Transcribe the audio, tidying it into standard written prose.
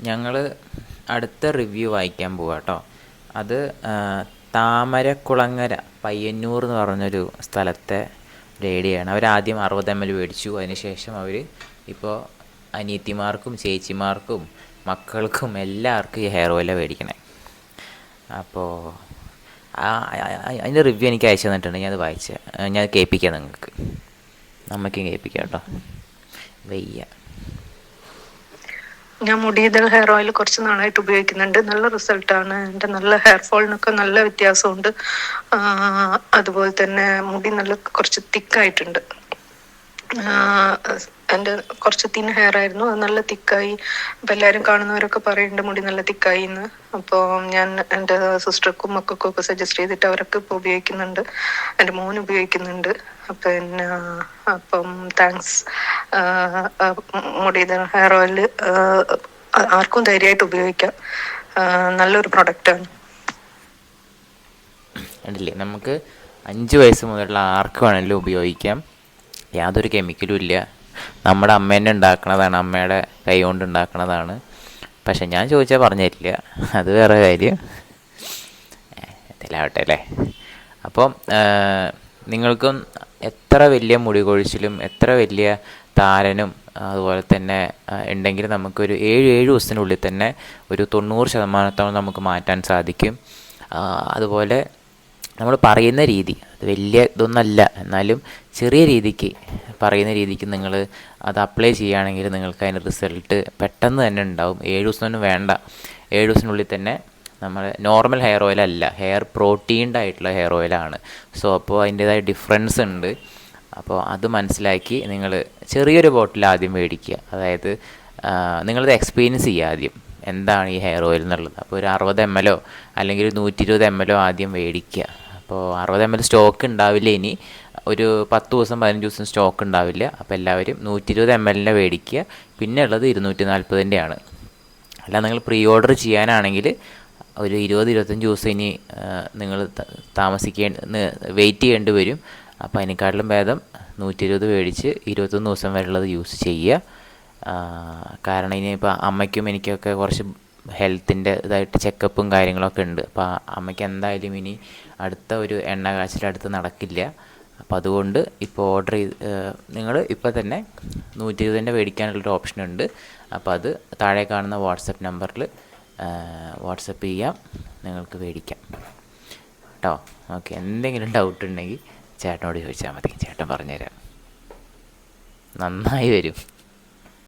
ഞങ്ങൾ അടുത്ത റിവ്യൂ വായിക്കാൻ പോവാം കേട്ടോ. അത് താമരക്കുളങ്ങര പയ്യന്നൂർ എന്ന് പറഞ്ഞൊരു സ്ഥലത്തെ ഒരു ഏരിയയാണ്. അവരാദ്യം 60 ml മേടിച്ചു. അതിനുശേഷം അവർ ഇപ്പോൾ അനിയത്തിമാർക്കും ചേച്ചിമാർക്കും മക്കൾക്കും എല്ലാവർക്കും ഈ ഹെയർ ഓയിലാണ് മേടിക്കണേ. അപ്പോൾ അതിൻ്റെ റിവ്യൂ എനിക്ക് അയച്ചു തന്നിട്ടുണ്ട്. ഞാനത് ഞാൻ കേൾപ്പിക്കാം നിങ്ങൾക്ക്. നമുക്കും കേൾപ്പിക്കാം കേട്ടോ. വയ്യ. ഞാൻ മുടിയിതൾ ഹെയർ ഓയിൽ കുറച്ച് നാളായിട്ട് ഉപയോഗിക്കുന്നുണ്ട്. നല്ല റിസൾട്ടാണ്. എൻ്റെ നല്ല ഹെയർ ഫോളിനൊക്കെ നല്ല വ്യത്യാസമുണ്ട്. അതുപോലെ തന്നെ മുടി കുറച്ച് തിക്കായിട്ടുണ്ട്. എൻ്റെ കുറച്ച് തിൻ ഹെയർ ആയിരുന്നു, അത് നല്ല തിക്കായി. അപ്പം എല്ലാവരും കാണുന്നവരൊക്കെ പറയുന്നുണ്ട് മുടി നല്ല തിക്കായി എന്ന്. അപ്പോൾ ഞാൻ എൻ്റെ സിസ്റ്റർക്കും മക്കൾക്കും ഒക്കെ സജസ്റ്റ് ചെയ്തിട്ട് അവരൊക്കെ ഇപ്പോൾ ഉപയോഗിക്കുന്നുണ്ട്. എൻ്റെ മോൻ ഉപയോഗിക്കുന്നുണ്ട്. അപ്പം താങ്ക്സ്. മുടി ഹെയർ ഓയിൽ ആർക്കും ധൈര്യമായിട്ട് ഉപയോഗിക്കാം. നല്ലൊരു പ്രൊഡക്റ്റാണ്. കണ്ടില്ലേ, നമുക്ക് 5 വയസ്സ് മുതലുള്ള ആർക്ക് വേണമെങ്കിലും ഉപയോഗിക്കാം. യാതൊരു കെമിക്കലും ഇല്ല. നമ്മുടെ അമ്മേനെ ഉണ്ടാക്കണതാണ്, അമ്മയുടെ കൈ കൊണ്ട് ഉണ്ടാക്കണതാണ്. പക്ഷെ ഞാൻ ചോദിച്ചാൽ പറഞ്ഞു തരില്ല, അത് വേറെ കാര്യം. എന്തെല്ലാവട്ടെ അല്ലേ. അപ്പം നിങ്ങൾക്കും എത്ര വലിയ മുടി കൊഴിച്ചിലും എത്ര വലിയ താരനും അതുപോലെ തന്നെ ഉണ്ടെങ്കിൽ നമുക്കൊരു 7 ദിവസത്തിനുള്ളിൽ തന്നെ ഒരു 90% നമുക്ക് മാറ്റാൻ സാധിക്കും. അതുപോലെ നമ്മൾ പറയുന്ന രീതി അത് വലിയ ഇതൊന്നല്ല, എന്നാലും ചെറിയ രീതിക്ക് പറയുന്ന രീതിക്ക് നിങ്ങൾ അത് അപ്ലൈ ചെയ്യുകയാണെങ്കിൽ നിങ്ങൾക്ക് അതിൻ്റെ റിസൾട്ട് പെട്ടെന്ന് തന്നെ ഉണ്ടാവും. 7 ദിവസമൊന്നും വേണ്ട. 7 ദിവസത്തിനുള്ളിൽ തന്നെ നമ്മൾ നോർമൽ ഹെയർ ഓയിലല്ല, ഹെയർ പ്രോട്ടീൻഡ് ആയിട്ടുള്ള ഹെയർ ഓയിലാണ്. സോ അപ്പോൾ അതിൻ്റേതായ ഡിഫറൻസ് ഉണ്ട്. അപ്പോൾ അത് മനസ്സിലാക്കി നിങ്ങൾ ചെറിയൊരു ബോട്ടിൽ ആദ്യം മേടിക്കുക. അതായത് നിങ്ങളത് എക്സ്പീരിയൻസ് ചെയ്യുക ആദ്യം, എന്താണ് ഈ ഹെയർ ഓയിൽ എന്നുള്ളത്. അപ്പോൾ ഒരു 60 ml അല്ലെങ്കിൽ 120 ml ആദ്യം മേടിക്കുക. അപ്പോൾ 60 ml സ്റ്റോക്ക് ഉണ്ടാവില്ല, ഇനി ഒരു 10 ദിവസം 15 ദിവസം സ്റ്റോക്ക് ഉണ്ടാവില്ല. അപ്പോൾ എല്ലാവരും 120 ml മേടിക്കുക. പിന്നെ ഉള്ളത് 240-ൻ്റെയാണ്. അല്ല നിങ്ങൾ പ്രീ ഓർഡർ ചെയ്യാനാണെങ്കിൽ ഒരു 20-25 ദിവസം ഇനി നിങ്ങൾ വെയിറ്റ് ചെയ്യേണ്ടി വരും. അപ്പോൾ അതിനേക്കാട്ടിലും ഭേദം 120 മേടിച്ച് 21 ദിവസം വരെയുള്ളത് യൂസ് ചെയ്യുക. കാരണം ഇനിയിപ്പോൾ അമ്മയ്ക്കും എനിക്കൊക്കെ കുറച്ച് ഹെൽത്തിൻ്റെ ഇതായിട്ട് ചെക്കപ്പും കാര്യങ്ങളൊക്കെ ഉണ്ട്. അപ്പോൾ അമ്മയ്ക്ക് എന്തായാലും ഇനി അടുത്ത ഒരു എണ്ണ കാച്ചിലടുത്ത് നടക്കില്ല. അപ്പോൾ അതുകൊണ്ട് ഇപ്പോൾ ഓർഡർ നിങ്ങൾ ഇപ്പോൾ തന്നെ 120 മേടിക്കാനുള്ളൊരു ഓപ്ഷൻ ഉണ്ട്. അപ്പോൾ അത് താഴെ കാണുന്ന വാട്സപ്പ് നമ്പറിൽ വാട്സപ്പ് ചെയ്യാം, നിങ്ങൾക്ക് മേടിക്കാം കേട്ടോ. ഓക്കെ, എന്തെങ്കിലും ഡൗട്ട് ഉണ്ടെങ്കിൽ ചേട്ടനോട് ചോദിച്ചാൽ മതി, ചേട്ടൻ പറഞ്ഞുതരാം. നന്നായി വരും.